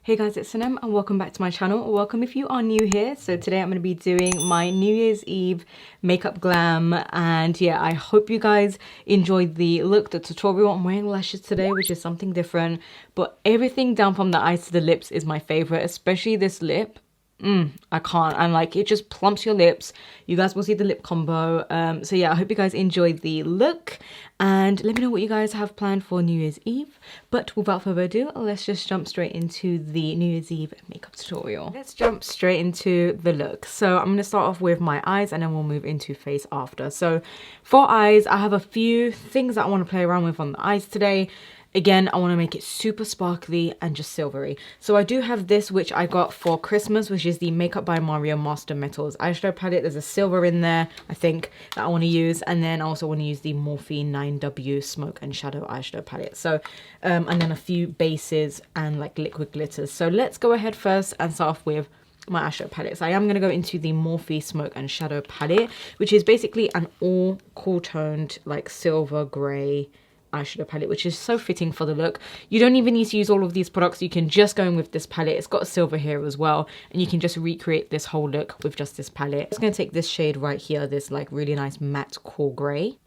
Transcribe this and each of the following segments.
Hey guys, it's Sinem and welcome back to my channel. Welcome if you are new here. So today I'm going to be doing my New Year's Eve makeup glam, and yeah, I hope you guys enjoyed the look, the tutorial. I'm wearing lashes today, which is something different, but everything down from the eyes to the lips is my favorite, especially this lip. I can't. I'm like, it just plumps your lips. You guys will see the lip combo. So yeah, I hope you guys enjoyed the look and let me know what you guys have planned for New Year's Eve. But without further ado, let's just jump straight into the New Year's Eve makeup tutorial. Let's jump straight into the look. So I'm going to start off with my eyes and then we'll move into face after. So for eyes, I have a few things that I want to play around with on the eyes today. Again, I want to make it super sparkly and just silvery. So I do have this, which I got for Christmas, which is the Makeup by Mario Master Metals eyeshadow palette. There's a silver in there, I think, that I want to use. And then I also want to use the Morphe 9W Smoke and Shadow eyeshadow palette. So, and then a few bases and like liquid glitters. So let's go ahead first and start off with my eyeshadow palette. So I am going to go into the Morphe Smoke and Shadow palette, which is basically an all cool toned like silver grey eyeshadow palette, which is so fitting for the look. You don't even need to use all of these products. You can just go in with this palette. It's got a silver here as well, and you can just recreate this whole look with just this palette. I'm just going to take this shade right here, this like really nice matte cool grey,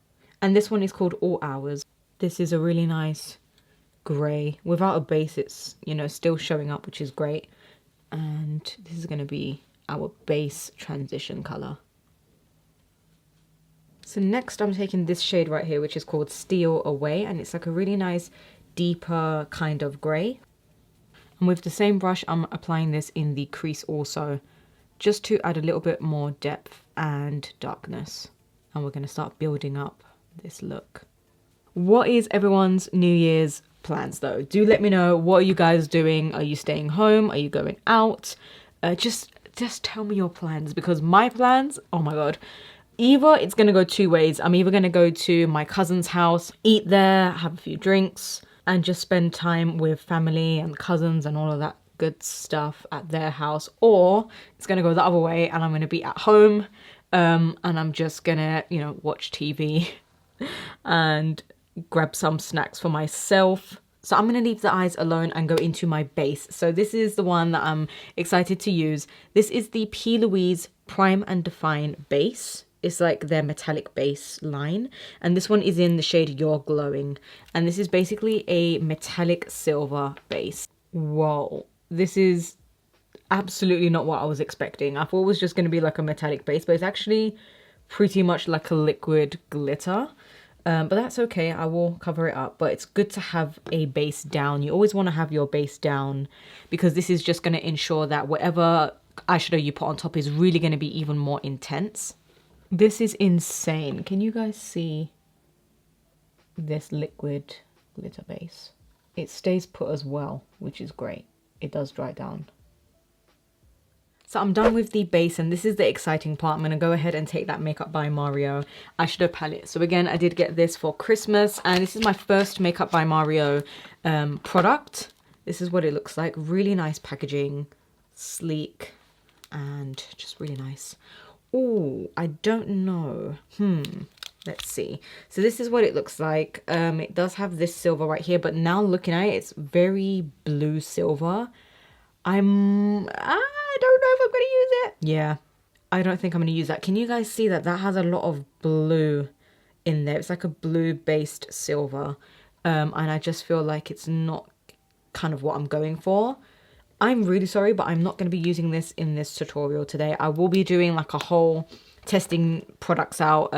and this one is called All Hours. This is a really nice grey without a base. It's, you know, still showing up, which is great. And this is going to be our base transition color. So next I'm taking this shade right here, which is called Steal Away, and it's like a really nice deeper kind of grey. And with the same brush, I'm applying this in the crease also, just to add a little bit more depth and darkness. And we're going to start building up this look. What is everyone's New Year's plans though? Do let me know. What are you guys doing? Are you staying home? Are you going out? Just tell me your plans, because my plans, oh my god. Either it's going to go two ways. I'm either going to go to my cousin's house, eat there, have a few drinks, and just spend time with family and cousins and all of that good stuff at their house. Or it's going to go the other way and I'm going to be at home and I'm just going to, you know, watch TV and grab some snacks for myself. So I'm going to leave the eyes alone and go into my base. So this is the one that I'm excited to use. This is the P.LOUISE Prime and Define base. It's like their metallic base line, and this one is in the shade You're Glowing, and this is basically a metallic silver base. Whoa, this is absolutely not what I was expecting. I thought it was just going to be like a metallic base, but it's actually pretty much like a liquid glitter. But that's okay, I will cover it up. But it's good to have a base down. You always want to have your base down, because this is just going to ensure that whatever eyeshadow you put on top is really going to be even more intense. This is insane. Can you guys see this liquid glitter base? It stays put as well, which is great. It does dry down. So I'm done with the base, and this is the exciting part. I'm going to go ahead and take that Makeup by Mario eyeshadow palette. So again, I did get this for Christmas, and this is my first Makeup by Mario product. This is what it looks like. Really nice packaging, sleek, and just really nice. Oh, I don't know. Let's see. So this is what it looks like. It does have this silver right here, but now looking at it, it's very blue silver. I don't know if I'm going to use it. Yeah, I don't think I'm going to use that. Can you guys see that? That has a lot of blue in there. It's like a blue based silver. And I just feel like it's not kind of what I'm going for. I'm really sorry, but I'm not going to be using this in this tutorial today. I will be doing like a whole testing products out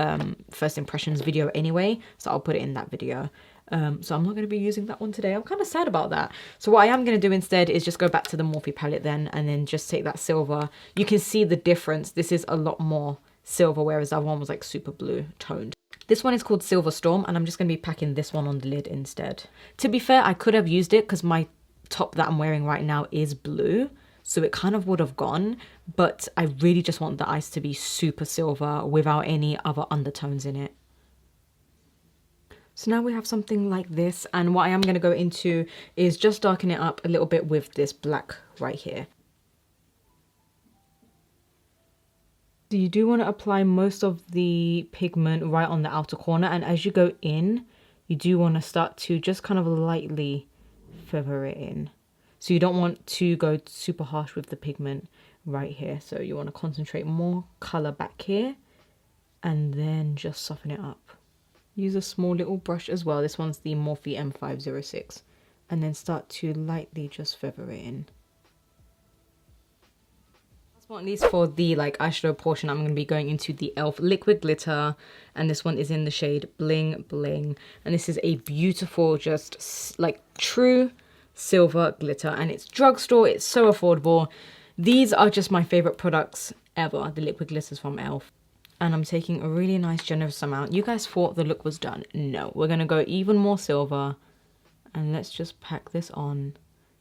first impressions video anyway, so I'll put it in that video. So I'm not going to be using that one today. I'm kind of sad about that. So what I am going to do instead is just go back to the Morphe palette then, and then just take that silver. You can see the difference. This is a lot more silver, whereas the other one was like super blue toned. This one is called Silver Storm, and I'm just going to be packing this one on the lid instead. To be fair, I could have used it because my top that I'm wearing right now is blue, so it kind of would have gone, but I really just want the eyes to be super silver without any other undertones in it. So now we have something like this, and what I am going to go into is just darken it up a little bit with this black right here. So you do want to apply most of the pigment right on the outer corner, and as you go in, you do want to start to just kind of lightly feather it in. So you don't want to go super harsh with the pigment right here. So you want to concentrate more color back here and then just soften it up. Use a small little brush as well. This one's the Morphe M506. And then start to lightly just feather it in. Last but not least, for the like eyeshadow portion, I'm going to be going into the E.L.F liquid glitter, and this one is in the shade Bling Bling, and this is a beautiful, just like true silver glitter, and it's drugstore. It's so affordable. These are just my favorite products ever, the liquid glitters from E.L.F. And I'm taking a really nice generous amount. You guys thought the look was done. No, we're going to go even more silver. And let's just pack this on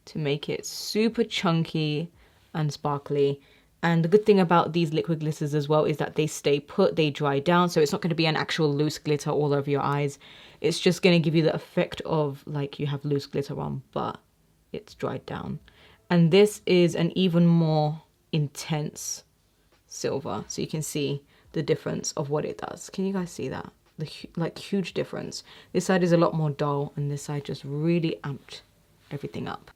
to make it super chunky and sparkly. And the good thing about these liquid glitters as well is that they stay put, they dry down. So it's not going to be an actual loose glitter all over your eyes. It's just going to give you the effect of like you have loose glitter on, but it's dried down. And this is an even more intense silver. So you can see the difference of what it does. Can you guys see that? The like huge difference. This side is a lot more dull and this side just really amped everything up.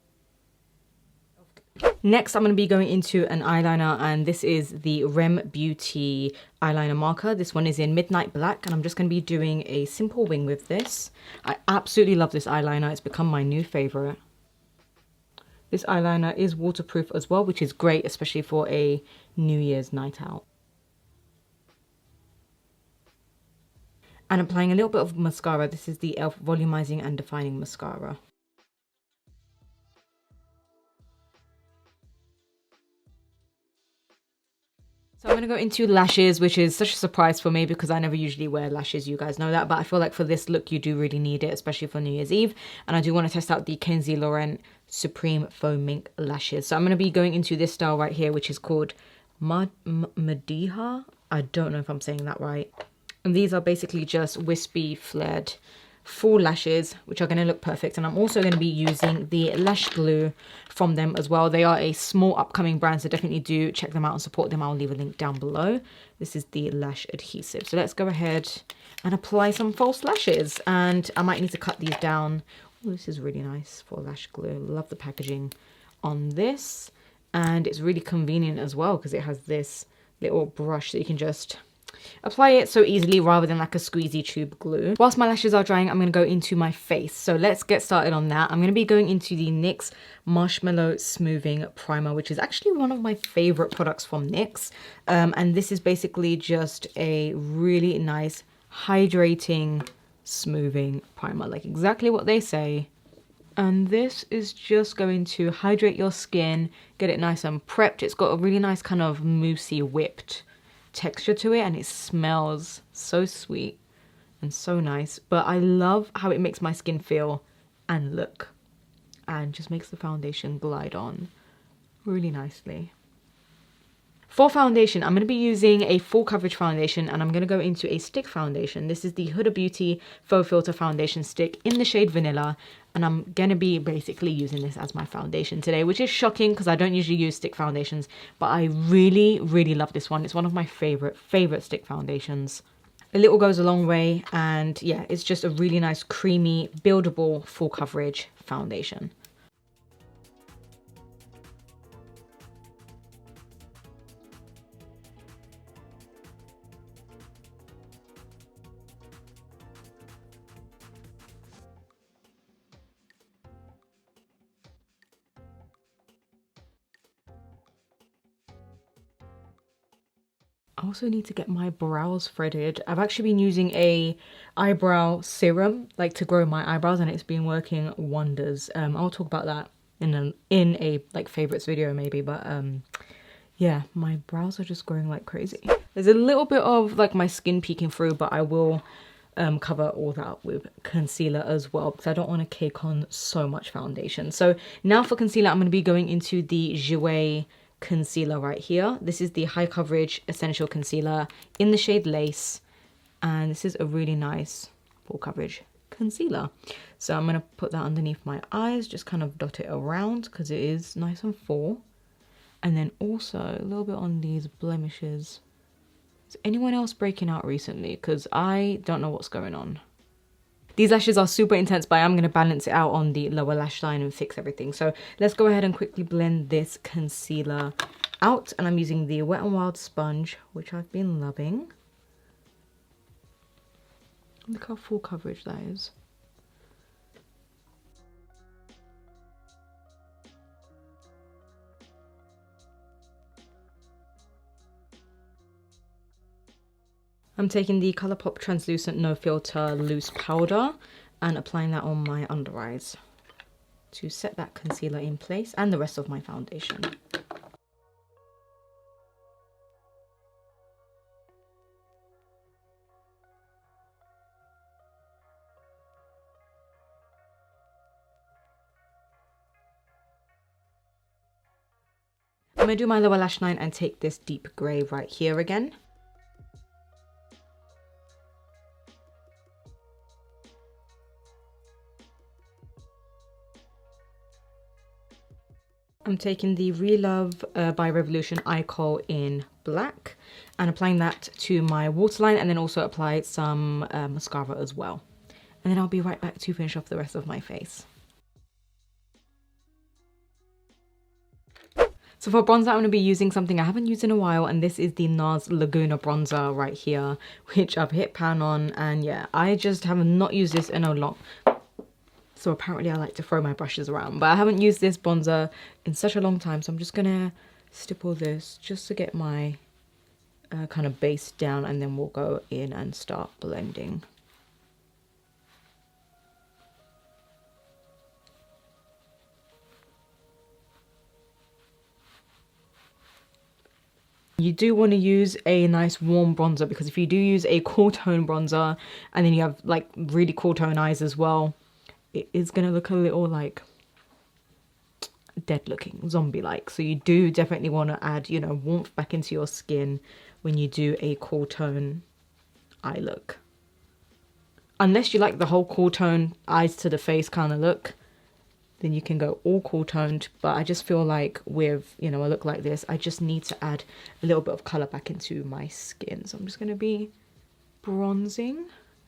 Next, I'm going to be going into an eyeliner, and this is the R.E.M Beauty eyeliner marker. This one is in Midnight Black, and I'm just going to be doing a simple wing with this. I absolutely love this eyeliner. It's become my new favorite. This eyeliner is waterproof as well, which is great, especially for a New Year's night out. And applying a little bit of mascara. This is the E.L.F Volumizing and Defining Mascara. So I'm going to go into lashes, which is such a surprise for me because I never usually wear lashes, you guys know that. But I feel like for this look, you do really need it, especially for New Year's Eve. And I do want to test out the KENZIE LAURENT Supreme Faux Mink lashes. So I'm going to be going into this style right here, which is called Madiha. I don't know if I'm saying that right. And these are basically just wispy, flared, full lashes, which are going to look perfect. And I'm also going to be using the lash glue from them as well. They are a small upcoming brand, so definitely do check them out and support them. I'll leave a link down below. This is the lash adhesive. So let's go ahead and apply some false lashes. And I might need to cut these down. Oh, this is really nice for lash glue. Love the packaging on this. And it's really convenient as well because it has this little brush that you can just apply it so easily rather than like a squeezy tube glue. Whilst my lashes are drying, I'm going to go into my face. So let's get started on that. I'm going to be going into the NYX Marshmellow Smoothing Primer, which is actually one of my favorite products from NYX. And this is basically just a really nice hydrating smoothing primer, like exactly what they say. And this is just going to hydrate your skin, get it nice and prepped. It's got a really nice kind of moussey whipped texture to it, and it smells so sweet and so nice. But I love how it makes my skin feel and look, and just makes the foundation glide on really nicely. For foundation, I'm going to be using a full coverage foundation, and I'm going to go into a stick foundation. This is the Huda Beauty Faux Filter Foundation Stick in the shade Vanilla, and I'm going to be basically using this as my foundation today, which is shocking because I don't usually use stick foundations, but I really, really love this one. It's one of my favorite stick foundations. A little goes a long way, and yeah, it's just a really nice, creamy, buildable, full coverage foundation. I also need to get my brows threaded. I've actually been using a eyebrow serum like to grow my eyebrows, and it's been working wonders. I'll talk about that in a like favorites video maybe, but yeah, my brows are just growing like crazy. There's a little bit of like my skin peeking through, but I will cover all that with concealer as well because I don't want to cake on so much foundation. So now for concealer, I'm going to be going into the Jouer concealer right here. This is the high coverage essential concealer in the shade Lace, and this is a really nice full coverage concealer. So I'm going to put that underneath my eyes, just kind of dot it around because it is nice and full, and then also a little bit on these blemishes. Is anyone else breaking out recently? Because I don't know what's going on. These lashes are super intense, but I'm going to balance it out on the lower lash line and fix everything. So let's go ahead and quickly blend this concealer out. And I'm using the Wet n Wild sponge, which I've been loving. Look how full coverage that is. I'm taking the Colourpop Translucent No Filter Loose Powder and applying that on my under eyes to set that concealer in place and the rest of my foundation. I'm going to do my lower lash line and take this deep grey right here again. I'm taking the Relove by Revolution Eye Kohl in black and applying that to my waterline, and then also apply some mascara as well. And then I'll be right back to finish off the rest of my face. So for bronzer, I'm going to be using something I haven't used in a while, and this is the NARS Laguna bronzer right here, which I've hit pan on, and yeah, I just have not used this in a long... So apparently I like to throw my brushes around, but I haven't used this bronzer in such a long time, so I'm just gonna stipple this just to get my kind of base down, and then we'll go in and start blending. You do want to use a nice warm bronzer, because if you do use a cool tone bronzer and then you have like really cool tone eyes as well, it is going to look a little like dead looking, zombie like. So you do definitely want to add, you know, warmth back into your skin when you do a cool tone eye look. Unless you like the whole cool tone eyes to the face kind of look, then you can go all cool toned. But I just feel like with, you know, a look like this, I just need to add a little bit of color back into my skin. So I'm just going to be bronzing,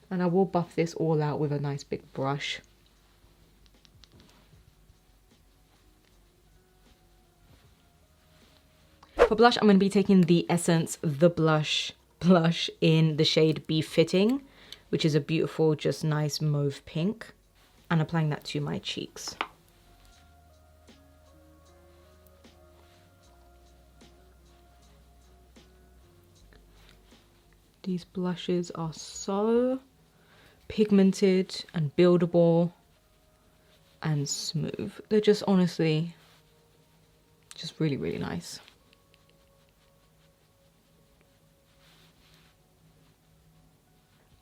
and I will buff this all out with a nice big brush. For blush, I'm going to be taking the Essence The Blush in the shade Befitting, which is a beautiful, just nice mauve pink, and applying that to my cheeks. These blushes are so pigmented and buildable and smooth. They're just honestly just really, really nice.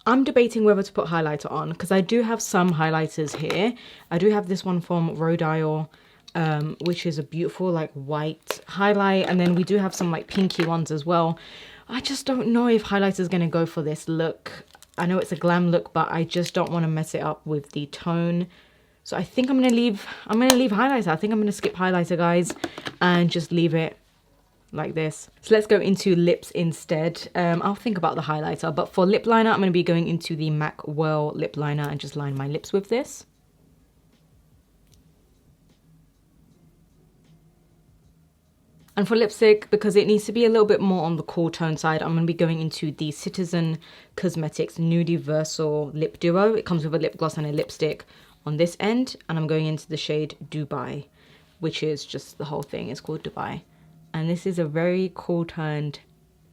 I'm debating whether to put highlighter on, because I do have some highlighters here. I do have this one from Rhode, which is a beautiful like white highlight, and then we do have some like pinky ones as well. I just don't know if highlighter is going to go for this look. I know it's a glam look, but I just don't want to mess it up with the tone. So I think I'm going to leave highlighter. I think I'm going to skip highlighter, guys, and just leave it like this. So let's go into lips instead. I'll think about the highlighter, but for lip liner, I'm going to be going into the MAC Whirl lip liner and just line my lips with this. And for lipstick, because it needs to be a little bit more on the cool tone side, I'm going to be going into the Ctzn Cosmetics Nudiversal Lip Duo. It comes with a lip gloss and a lipstick on this end, and I'm going into the shade Dubai, which is just the whole thing. It's called Dubai. And this is a very cool toned,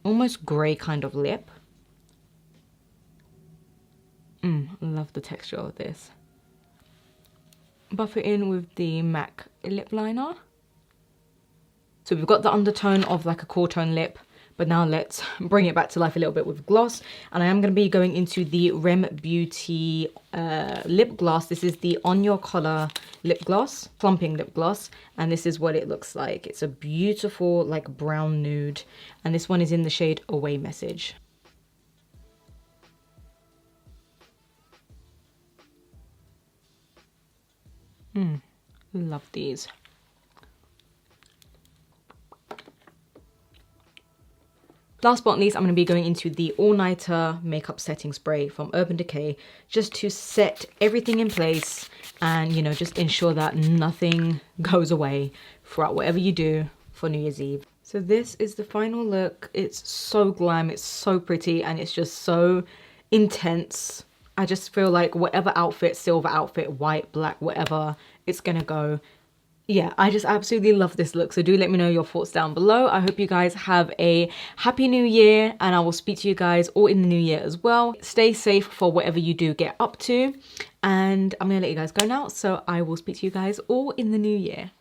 almost grey kind of lip. Love the texture of this. Buff it in with the MAC lip liner. So we've got the undertone of like a cool tone lip, but now let's bring it back to life a little bit with gloss. And I am going to be going into the R.E.M Beauty lip gloss. This is the On Your Collar lip gloss, plumping lip gloss. And this is what it looks like. It's a beautiful like brown nude. And this one is in the shade Away Message. Love these. Last but not least, I'm going to be going into the All Nighter Makeup Setting Spray from Urban Decay, just to set everything in place and, you know, just ensure that nothing goes away throughout whatever you do for New Year's Eve. So this is the final look. It's so glam, it's so pretty, and it's just so intense. I just feel like whatever outfit, silver outfit, white, black, whatever, it's gonna go. Yeah, I just absolutely love this look. So do let me know your thoughts down below. I hope you guys have a happy new year, and I will speak to you guys all in the new year as well. Stay safe for whatever you do get up to, and I'm gonna let you guys go now. So I will speak to you guys all in the new year.